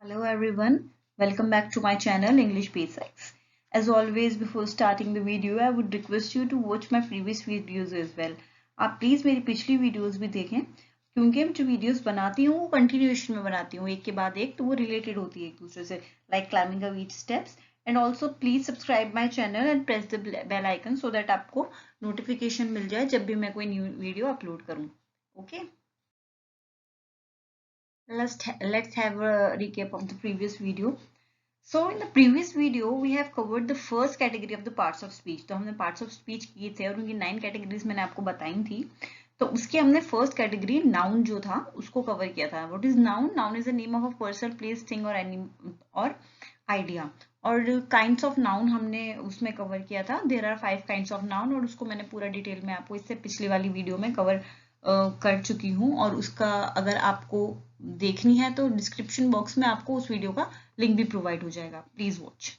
Hello everyone, welcome back to my channel English Basics. As always, before starting the video, I would request you to watch my previous videos as well. आप please मेरी पिछली videos भी देखें क्योंकि मैं जो videos बनाती हूँ वो कंटिन्यूएशन में बनाती हूँ एक के बाद एक, तो वो रिलेटेड होती है एक दूसरे से, like climbing a wheat steps. And also please subscribe my channel and press the bell icon so that आपको नोटिफिकेशन मिल जाए जब भी मैं कोई न्यू वीडियो अपलोड करूँ. Okay, let's have a recap of the previous video. So in the previous video we have covered the first category of the parts of speech. तो हमने parts of speech किए थे और उनकी 9 categories मैंने आपको बताई थी. तो उसके हमने first category noun जो था उसको cover किया था. What is noun? Noun is the name of a person, place, thing or idea. और kinds of noun हमने उसमें cover किया था. There are 5 kinds of noun और उसको मैंने पूरा डिटेल में आपको इससे पिछली वाली वीडियो में cover कर चुकी हूँ और उसका अगर आपको देखनी है तो डिस्क्रिप्शन बॉक्स में आपको उस वीडियो का लिंक भी प्रोवाइड हो जाएगा. Please watch.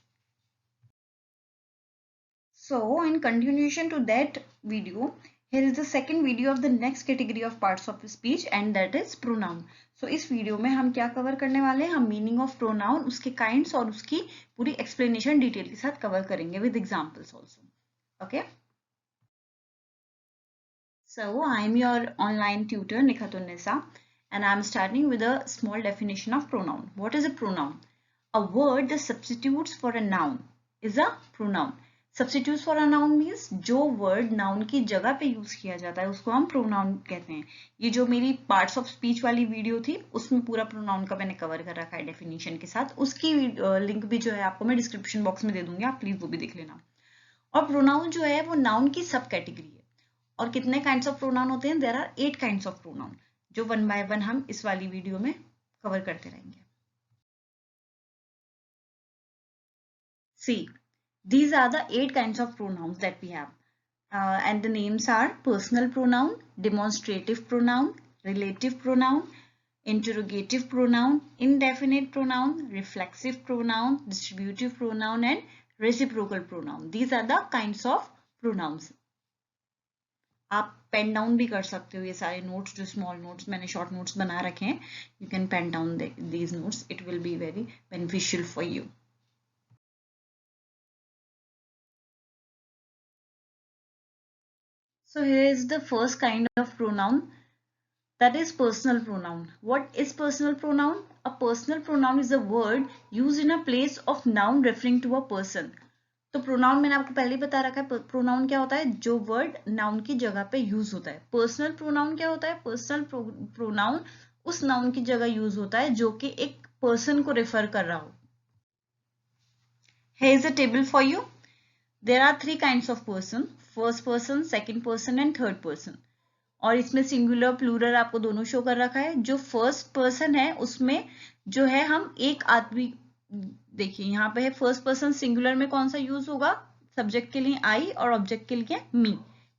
So in continuation to that video, here is the second video of the next category of parts of speech and that is pronoun. So इस video में हम क्या कवर करने वाले हैं, हम मीनिंग ऑफ प्रोनाउन, उसके kinds और उसकी पूरी एक्सप्लेनेशन डिटेल के साथ कवर करेंगे with examples also. Okay, so I am your online tutor Nikhatun and I am starting with a small definition of pronoun. What is a pronoun? A word that substitutes for a noun is a pronoun. Substitutes for a noun means जो word noun की जगह पे use किया जाता है उसको हम pronoun कहते हैं. ये जो मेरी parts of speech वाली वीडियो थी उसमें पूरा pronoun का मैंने कवर कर रखा है डेफिनेशन के साथ. उसकी लिंक भी जो है आपको मैं डिस्क्रिप्शन बॉक्स में दे दूंगी, आप प्लीज वो भी देख लेना. और प्रोनाउन जो है वो नाउन की सब कैटेगरी है. और कितने काइंड्स ऑफ प्रोनाउन होते हैं? There are 8 kinds of pronoun जो वन बाय वन हम इस वाली वीडियो में कवर करते रहेंगे. See, these are the 8 kinds of pronouns that we have. And the names are personal pronoun, demonstrative pronoun, relative pronoun, interrogative pronoun, indefinite pronoun, reflexive pronoun, distributive pronoun, and reciprocal pronoun. These are the kinds of pronouns. आप pen down भी कर सकते हो ये सारे notes, जो small notes मैंने short notes बना रखे हैं. You can pen down these notes, it will be very beneficial for you. So here is the first kind of pronoun, that is personal pronoun. What is personal pronoun? A personal pronoun is a word used in a place of noun referring to a person. तो pronoun मैंने आपको पहले ही बता रखा है. Pronoun क्या होता है? जो वर्ड नाउन की जगह पे यूज होता है. पर्सनल प्रोनाउन क्या होता है? पर्सनल प्रोनाउन उस नाउन की जगह यूज होता है जो कि एक पर्सन को रेफर कर रहा हो. Here is a table for you. There are 3 kinds of person: first person, second person and third person. और इसमें सिंगुलर प्लूरल आपको दोनों शो कर रखा है. जो फर्स्ट पर्सन है उसमें जो है हम एक आदमी, देखिए यहाँ पे है फर्स्ट पर्सन. सिंगुलर में कौन सा यूज होगा? सब्जेक्ट के लिए आई और ऑब्जेक्ट के लिए मी.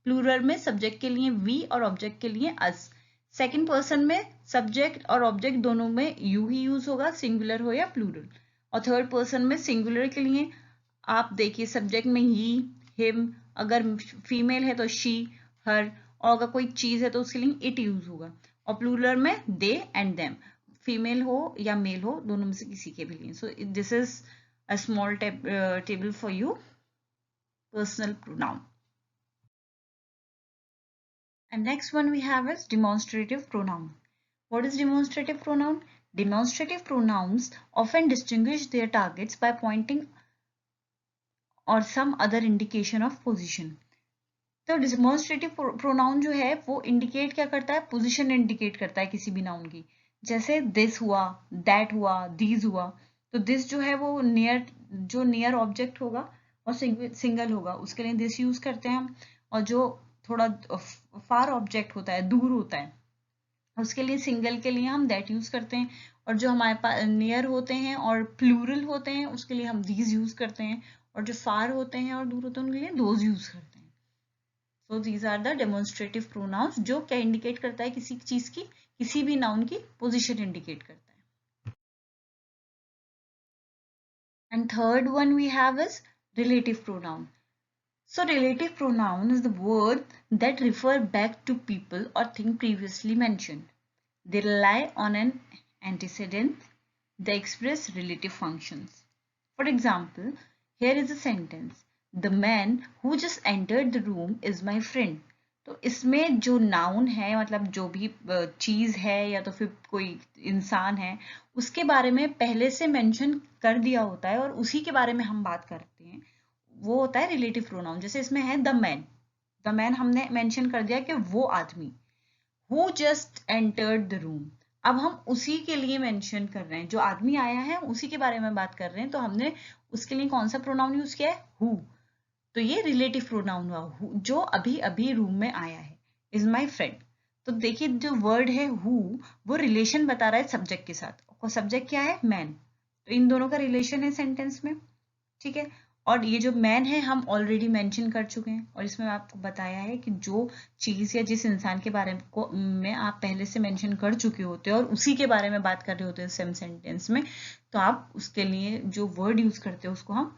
प्लूरल में सब्जेक्ट के लिए वी और ऑब्जेक्ट के लिए अस. सेकंड पर्सन में सब्जेक्ट और ऑब्जेक्ट दोनों में यू ही यूज होगा, सिंगुलर हो या प्लूरल. और थर्ड पर्सन में सिंगुलर के लिए आप देखिए सब्जेक्ट में ही, हिम, अगर फीमेल है तो शी, हर, और अगर कोई चीज है तो उसके लिए इट यूज होगा. और प्लूरल में दे एंड देम, फीमेल हो या मेल हो, दोनों में से किसी के भी लिए. So this is a small table for you, personal pronoun. And next one we have is demonstrative pronoun. What is demonstrative pronoun? Demonstrative pronouns often distinguish their targets by pointing or some other indication of position. तो demonstrative pronoun जो है वो indicate क्या करता है? Position indicate करता है किसी भी नाउन की. जैसे दिस हुआ, दैट हुआ, दीज हुआ. तो दिस जो है वो नियर, जो नियर ऑब्जेक्ट होगा और सिंगल होगा उसके लिए दिस यूज करते हैं हम. और जो थोड़ा फार ऑब्जेक्ट होता है, दूर होता है, उसके लिए सिंगल के लिए हम दैट यूज करते हैं. और जो हमारे पास नियर होते हैं और प्लूरल होते हैं उसके लिए हम दीज यूज करते हैं. और जो फार होते हैं और दूर होते हैं उनके लिए दोज यूज करते हैं. So these are the demonstrative pronouns जो क्या इंडिकेट करता है? किसी चीज की, किसी भी नाउन की पोजीशन इंडिकेट करता है. And third one we have is relative pronoun. So relative pronoun is the word that refer back to people or thing previously mentioned. They rely on an antecedent They express relative functions. For example, here is a sentence. The man who just entered the room is my friend. तो इसमें जो noun है मतलब जो भी चीज है या तो फिर कोई इंसान है उसके बारे में पहले से मेंशन कर दिया होता है और उसी के बारे में हम बात करते हैं, वो होता है रिलेटिव प्रोनाउन। जैसे इसमें है द मैन हमने मेंशन कर दिया कि वो आदमी। Who just entered the room, अब हम उसी के लिए मेंशन कर रहे हैं, जो आदमी आया है उसी के बारे में बात कर रहे हैं, तो हमने उसके लिए कौन सा प्रोनाउन यूज किया है, हु। तो ये रिलेटिव प्रोनाउन हुआ, जो अभी अभी रूम में आया है, इज माई फ्रेंड। तो देखिए जो वर्ड है हु, वो रिलेशन बता रहा है सब्जेक्ट के साथ, और सब्जेक्ट क्या है, मैन। तो इन दोनों का रिलेशन है सेंटेंस में, ठीक है। और ये जो मैन है हम ऑलरेडी मेंशन कर चुके हैं, और इसमें आपको बताया है कि जो चीज या जिस इंसान के बारे में आप पहले से मेंशन कर चुके होते हैं और उसी के बारे में बात कर रहे होते हैं सेम सेंटेंस में, तो आप उसके लिए जो वर्ड यूज करते हैं उसको हम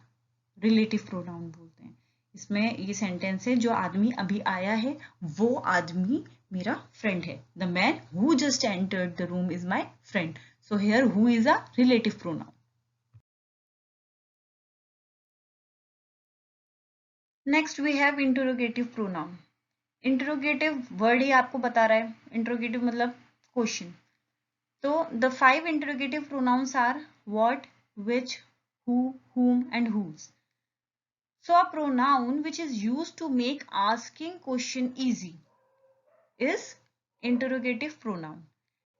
रिलेटिव प्रोनाउन बोलते हैं। इसमें ये सेंटेंस है, जो आदमी अभी आया है वो आदमी मेरा फ्रेंड है। The man who just entered the room is my friend. So here who is a relative pronoun. Next we have interrogative pronoun. Interrogative word ही आपको बता रहा है, इंटरोगेटिव मतलब क्वेश्चन। तो the 5 interrogative pronouns are what, which, who, whom and whose. So a pronoun which is used to make asking question easy is interrogative pronoun,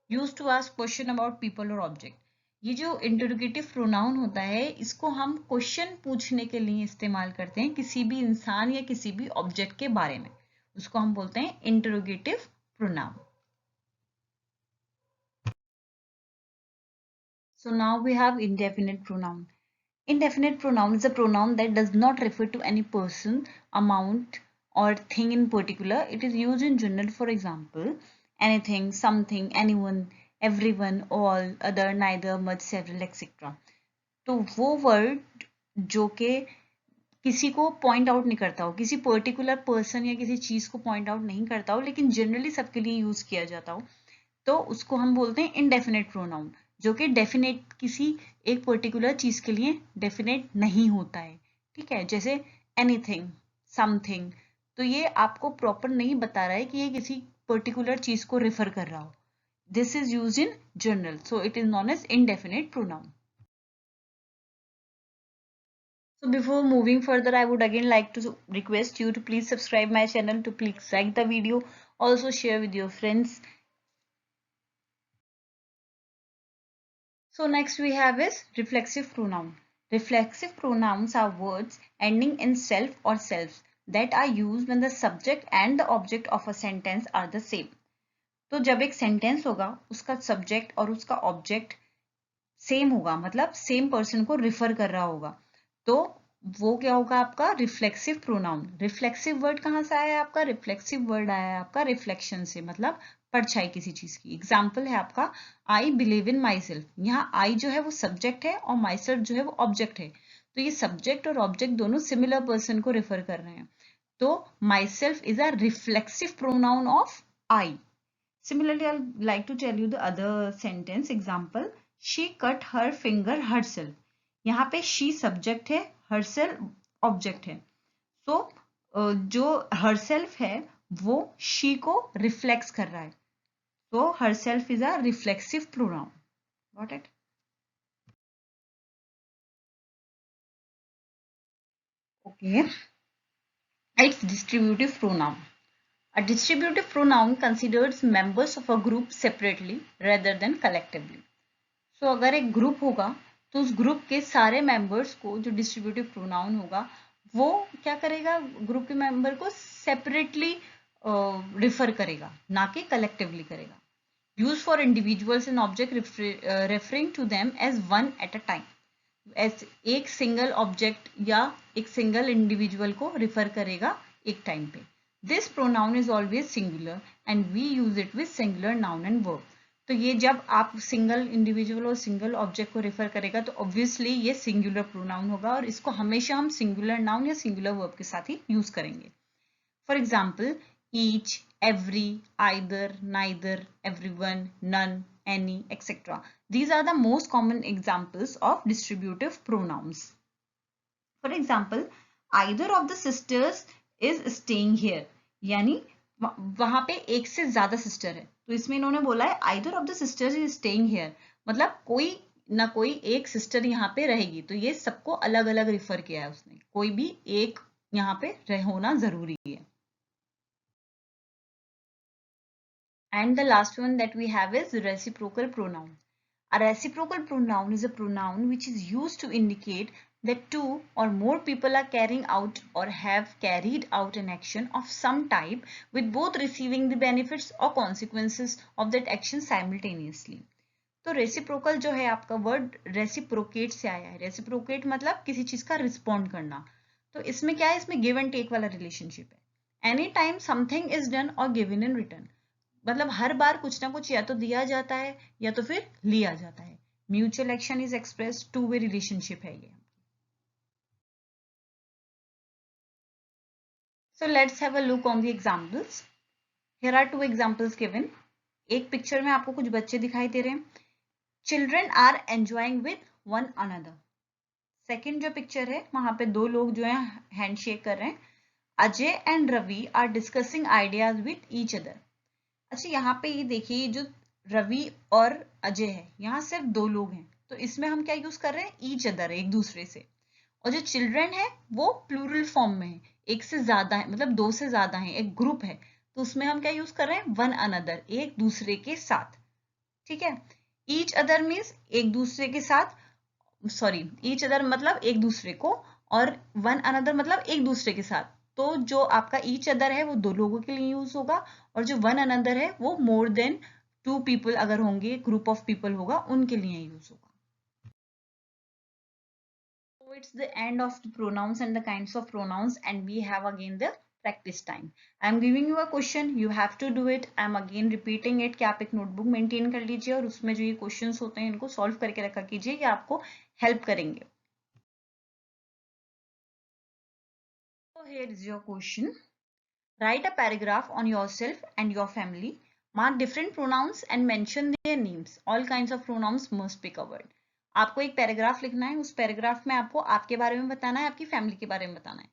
used to ask question about people or object. ये जो interrogative pronoun होता है इसको हम question पूछने के लिए इस्तेमाल करते हैं किसी भी इंसान या किसी भी ऑब्जेक्ट के बारे में, उसको हम बोलते हैं interrogative pronoun. So now we have indefinite pronoun. Indefinite pronoun is a pronoun that does not refer to any person, amount or thing in particular. It is used in general, for example, anything, something, anyone, everyone, all, other, neither, much, several, etc. तो वो word जो कि किसी को point out नहीं करता हो, किसी पर्टिकुलर पर्सन या किसी चीज को पॉइंट आउट नहीं करता हो, लेकिन जनरली सबके लिए यूज किया जाता हो, तो उसको हम बोलते हैं इनडेफिनेट प्रोनाउन, जो कि डेफिनेट किसी एक पर्टिकुलर चीज के लिए डेफिनेट नहीं होता है, ठीक है। जैसे एनीथिंग, समथिंग, तो ये आपको प्रॉपर नहीं बता रहा है कि ये किसी पर्टिकुलर चीज को रेफर कर रहा हो। This is used in general, so it is known as indefinite pronoun. So before moving further, I would again like to request you to please subscribe my channel, to please like the video, also share with your friends. So next we have is reflexive pronoun. Reflexive pronouns are words ending in self or selves that are used when the subject and the object of a sentence are the same. तो जब एक sentence होगा उसका subject और उसका object same होगा, मतलब same person को रिफर कर रहा होगा, तो वो क्या होगा आपका रिफ्लेक्सिव प्रोनाउन। रिफ्लेक्सिव वर्ड कहाँ से आया है आपका, रिफ्लेक्सिव वर्ड आया है आपका रिफ्लेक्शन से, मतलब परछाई किसी चीज की। एग्जाम्पल है आपका I believe in my self, यहाँ आई जो है वो सब्जेक्ट है और माई सेल्फ जो है वो ऑब्जेक्ट है, तो ये सब्जेक्ट और ऑब्जेक्ट दोनों सिमिलर पर्सन को रेफर कर रहे हैं, तो my self is a reflexive pronoun of I. Similarly, I'd like to tell you the other sentence example. She cut her finger herself. यहाँ पे she subject है, herself object है, so जो herself है वो she को reflects कर रहा है, so herself is a reflexive pronoun. Got it? Okay. It's distributive pronoun. A distributive pronoun considers members of a group separately rather than collectively. So अगर एक ग्रुप होगा तो उस ग्रुप के सारे मेंबर्स को, जो डिस्ट्रीब्यूटिव प्रोनाउन होगा, वो क्या करेगा, ग्रुप के मेंबर को सेपरेटली रिफर करेगा, ना कि कलेक्टिवली करेगा। Use for individuals and object referring to them as one at a time, एक सिंगल ऑब्जेक्ट या एक सिंगल इंडिविजुअल को रिफर करेगा एक टाइम पे। This pronoun is always singular and we use it with singular noun and verb. तो ये जब आप सिंगल इंडिविजुअल और सिंगल ऑब्जेक्ट को रेफर करेगा तो ऑब्वियसली ये सिंगुलर प्रोनाउन होगा, और इसको हमेशा हम सिंगुलर नाउन या सिंगुलर वर्ब के साथ ही यूज करेंगे। For example each, every, either, neither, everyone, none, any, etc. These are the most common examples of distributive pronouns. For example, either of the sisters is staying here. यानी वहां पे एक से ज्यादा सिस्टर है, तो इसमें इन्होंने बोला है either of the sisters is staying here, मतलब कोई ना कोई एक सिस्टर यहाँ पे रहेगी, तो ये सबको अलग अलग रिफर किया है उसने, कोई भी एक यहाँ पे होना जरूरी है. And the last one that we have is reciprocal pronoun. A reciprocal pronoun is a pronoun which is used to indicate that two or more people are carrying out or have carried out an action of some type, with both receiving the benefits or consequences of that action simultaneously. तो reciprocal जो है आपका word reciprocate से आया है. Reciprocate मतलब किसी चीज का रिस्पॉन्ड करना. तो इसमें क्या है, इसमें गिव एंड टेक वाला रिलेशनशिप है. Any time something is done और गिवन इन रिटर्न, मतलब हर बार कुछ ना कुछ या तो दिया जाता है या तो फिर लिया जाता है. Mutual action is express, two way relationship है ये. So let's have a look on the examples. Here are two examples given. एक पिक्चर में आपको कुछ बच्चे दिखाई दे रहे हैं. Children are enjoying with one another. Second जो पिक्चर है वहां पे दो लोग जो है हैंडशेक कर रहे हैं. Ajay and Ravi are discussing ideas with each other. अच्छा, यहाँ पे ये देखिए, जो रवि और अजय है, यहाँ सिर्फ दो लोग हैं, तो इसमें हम क्या यूज कर रहे हैं, ईच अदर, एक दूसरे से. और जो चिल्ड्रन है वो प्लूरल फॉर्म में है, एक से ज्यादा है, मतलब दो से ज्यादा है, एक ग्रुप है, तो उसमें हम क्या यूज कर रहे हैं, वन अनदर, एक दूसरे के साथ. ठीक है. ईच अदर मीन्स एक दूसरे के साथ, सॉरी, ईच अदर मतलब एक दूसरे को, और वन अनदर मतलब एक दूसरे के साथ. तो जो आपका ईच अदर है वो दो लोगों के लिए यूज होगा, और जो वन अनदर है वो मोर देन टू पीपल अगर होंगे, ग्रुप ऑफ पीपल होगा, उनके लिए यूज होगा. So it's the end of the pronouns and the kinds of pronouns, and we have again the practice time. I am giving you a question, you have to do it. I am again repeating it कि आप एक notebook maintain कर लीजिए और उसमें जो ये questions होते हैं इनको सॉल्व करके रखा कीजिए, ये आपको हेल्प करेंगे. So here is your question. Write a paragraph on yourself and your family. Mark different pronouns and mention their names. All kinds of pronouns must be covered. आपको एक पैराग्राफ लिखना है, उस पैराग्राफ में आपको आपके बारे में बताना है, आपकी फैमिली के बारे में बताना है.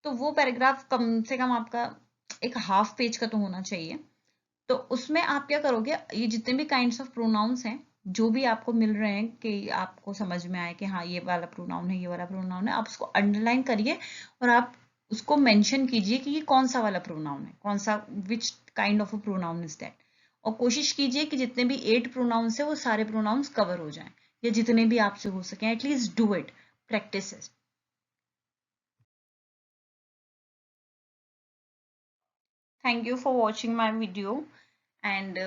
तो वो पैराग्राफ कम से कम आपका एक हाफ पेज का तो होना चाहिए. तो उसमें आप क्या करोगे, ये जितने भी काइंड्स ऑफ प्रोनाउंस हैं जो भी आपको मिल रहे हैं कि आपको समझ में आए कि हाँ ये वाला प्रोनाउन है, ये वाला प्रोनाउन है, आप उसको अंडरलाइन करिए और आप उसको मेंशन कीजिए कि ये कौन सा वाला प्रोनाउन है, कौन सा, which kind of a pronoun is that. और कोशिश कीजिए कि जितने भी 8 प्रोनाउंस है वो सारे प्रोनाउंस कवर हो जाएं, या जितने भी आपसे हो सके. At least do it, practice it. Thank you for watching my video and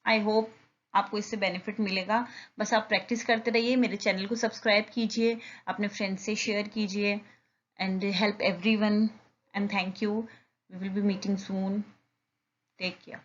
I hope आपको इससे बेनिफिट मिलेगा. बस आप प्रैक्टिस करते रहिए, मेरे चैनल को सब्सक्राइब कीजिए, अपने फ्रेंड्स से शेयर कीजिए, and help everyone, and thank you. We will be meeting soon. Take care.